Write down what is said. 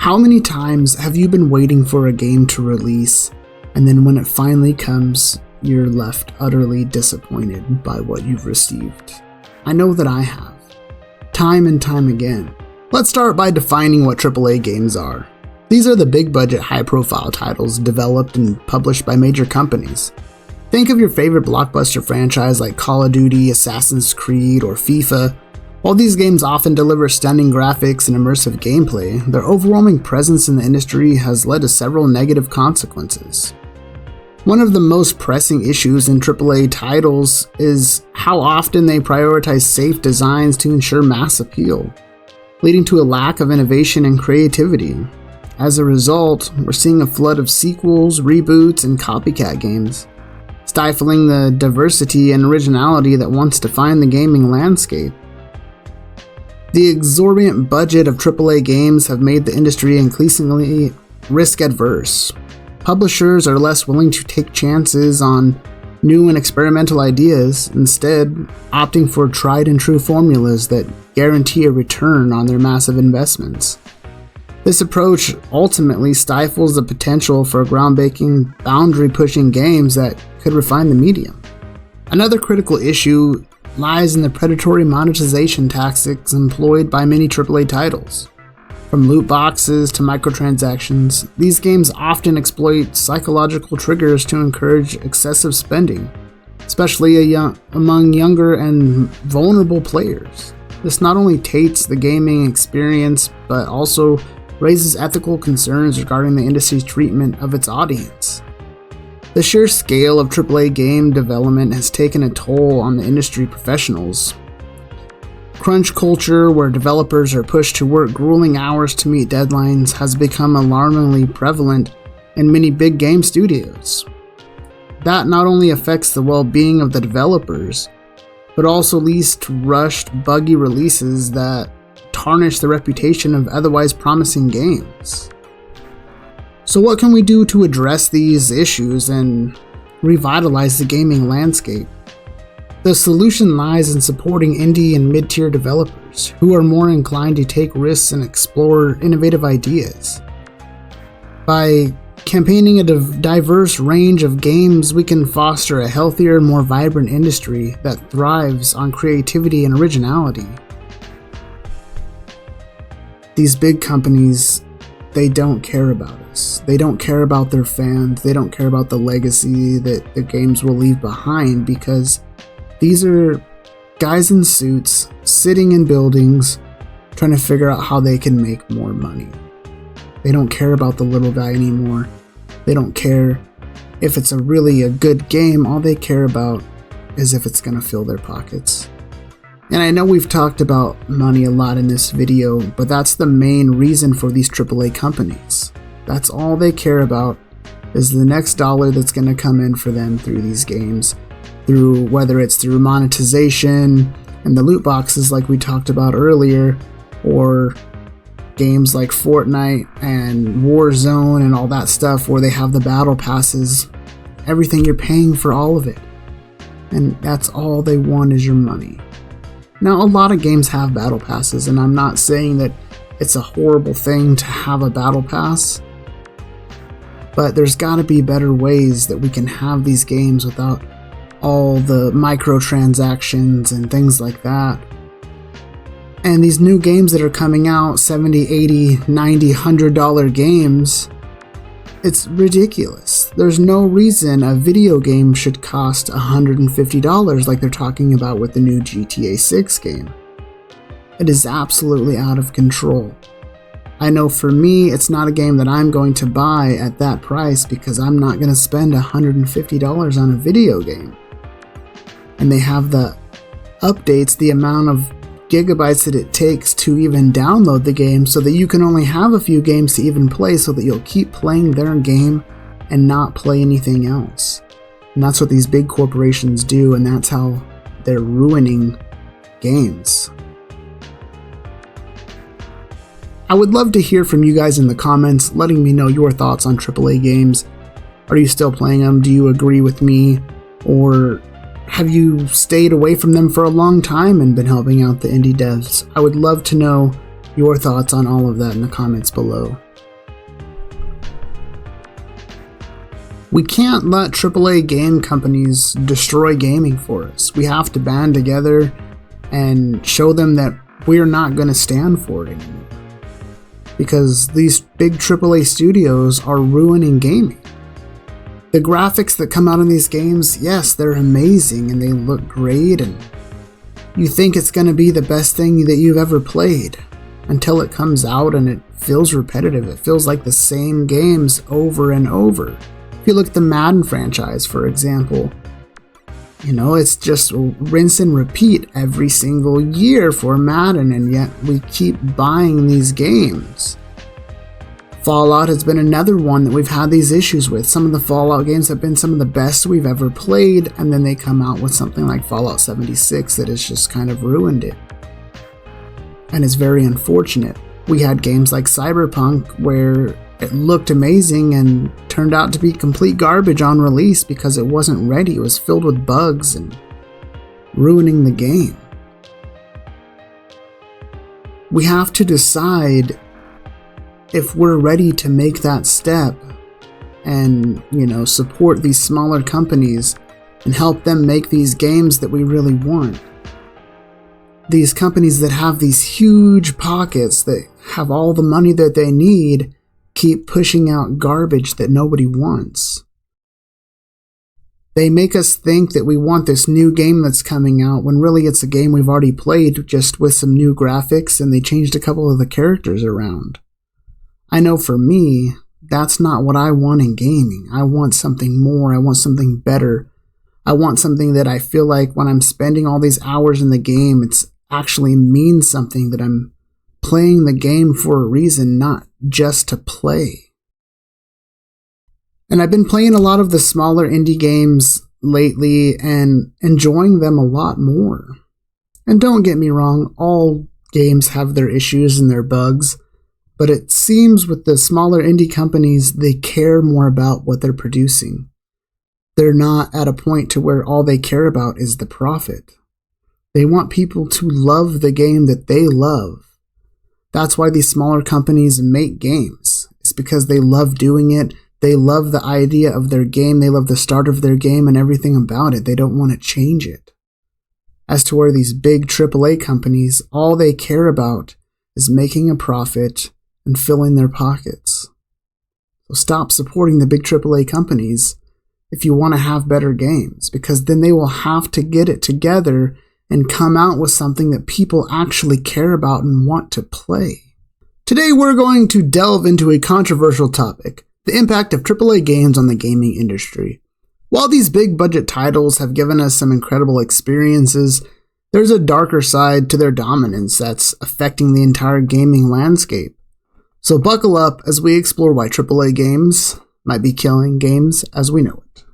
How many times have you been waiting for a game to release, and then when it finally comes, you're left utterly disappointed by what you've received? I know that I have. Time and time again. Let's start by defining what AAA games are. These are the big-budget, high-profile titles developed and published by major companies. Think of your favorite blockbuster franchise like Call of Duty, Assassin's Creed, or FIFA. While these games often deliver stunning graphics and immersive gameplay, their overwhelming presence in the industry has led to several negative consequences. One of the most pressing issues in AAA titles is how often they prioritize safe designs to ensure mass appeal, leading to a lack of innovation and creativity. As a result, we're seeing a flood of sequels, reboots, and copycat games, stifling the diversity and originality that once defined the gaming landscape. The exorbitant budget of AAA games have made the industry increasingly risk-adverse. Publishers are less willing to take chances on new and experimental ideas, instead opting for tried-and-true formulas that guarantee a return on their massive investments. This approach ultimately stifles the potential for groundbreaking, boundary-pushing games that could refine the medium. Another critical issue lies in the predatory monetization tactics employed by many AAA titles. From loot boxes to microtransactions, these games often exploit psychological triggers to encourage excessive spending, especially among younger and vulnerable players. This not only taints the gaming experience, but also raises ethical concerns regarding the industry's treatment of its audience. The sheer scale of AAA game development has taken a toll on the industry professionals. Crunch culture, where developers are pushed to work grueling hours to meet deadlines, has become alarmingly prevalent in many big game studios. That not only affects the well-being of the developers, but also leads to rushed, buggy releases that tarnish the reputation of otherwise promising games. So what can we do to address these issues and revitalize the gaming landscape? The solution lies in supporting indie and mid-tier developers who are more inclined to take risks and explore innovative ideas. By campaigning a diverse range of games, we can foster a healthier, more vibrant industry that thrives on creativity and originality. These big companies, they don't care about us. They don't care about their fans. They don't care about the legacy that the games will leave behind, because these are guys in suits sitting in buildings trying to figure out how they can make more money. They don't care about the little guy anymore. They don't care if it's a good game. All they care about is if it's going to fill their pockets. And I know we've talked about money a lot in this video, but that's the main reason for these AAA companies. That's all they care about, is the next dollar that's going to come in for them through these games, whether it's through monetization and the loot boxes like we talked about earlier, or games like Fortnite and Warzone and all that stuff where they have the battle passes. Everything, you're paying for all of it. And that's all they want, is your money. Now, a lot of games have battle passes, and I'm not saying that it's a horrible thing to have a battle pass, but there's got to be better ways that we can have these games without all the microtransactions and things like that. And these new games that are coming out, $70, $80, $90, $100 games, it's ridiculous. There's no reason a video game should cost $150 like they're talking about with the new GTA 6 game. It is absolutely out of control. I know for me, it's not a game that I'm going to buy at that price, because I'm not going to spend $150 on a video game. And they have the updates, the amount of gigabytes that it takes to even download the game, so that you can only have a few games to even play, so that you'll keep playing their game and not play anything else. And that's what these big corporations do, and that's how they're ruining games. I would love to hear from you guys in the comments, letting me know your thoughts on AAA games. Are you still playing them? Do you agree with me? Or have you stayed away from them for a long time and been helping out the indie devs? I would love to know your thoughts on all of that in the comments below. We can't let AAA game companies destroy gaming for us. We have to band together and show them that we're not going to stand for it anymore. Because these big AAA studios are ruining gaming. The graphics that come out in these games, yes, they're amazing and they look great, and you think it's going to be the best thing that you've ever played until it comes out and it feels repetitive. It feels like the same games over and over. If you look at the Madden franchise, for example, it's just rinse and repeat every single year for Madden, and yet we keep buying these games. Fallout has been another one that we've had these issues with. Some of the Fallout games have been some of the best we've ever played, and then they come out with something like Fallout 76 that has just kind of ruined it. And it's very unfortunate. We had games like Cyberpunk where it looked amazing and turned out to be complete garbage on release because it wasn't ready. It was filled with bugs and ruining the game. We have to decide if we're ready to make that step and, support these smaller companies and help them make these games that we really want. These companies that have these huge pockets, that have all the money that they need, keep pushing out garbage that nobody wants. They make us think that we want this new game that's coming out when really it's a game we've already played, just with some new graphics, and they changed a couple of the characters around. I know for me, that's not what I want in gaming. I want something more. I want something better. I want something that I feel like when I'm spending all these hours in the game, it's actually means something, that I'm playing the game for a reason, not just to play. And I've been playing a lot of the smaller indie games lately and enjoying them a lot more. And don't get me wrong, all games have their issues and their bugs, but it seems with the smaller indie companies, they care more about what they're producing. They're not at a point to where all they care about is the profit. They want people to love the game that they love. That's why these smaller companies make games. It's because they love doing it. They love the idea of their game. They love the start of their game and everything about it. They don't want to change it. As to where these big AAA companies, all they care about is making a profit and filling their pockets. So stop supporting the big AAA companies if you want to have better games, because then they will have to get it together and come out with something that people actually care about and want to play. Today we're going to delve into a controversial topic, the impact of AAA games on the gaming industry. While these big budget titles have given us some incredible experiences, there's a darker side to their dominance that's affecting the entire gaming landscape. So buckle up as we explore why AAA games might be killing games as we know it.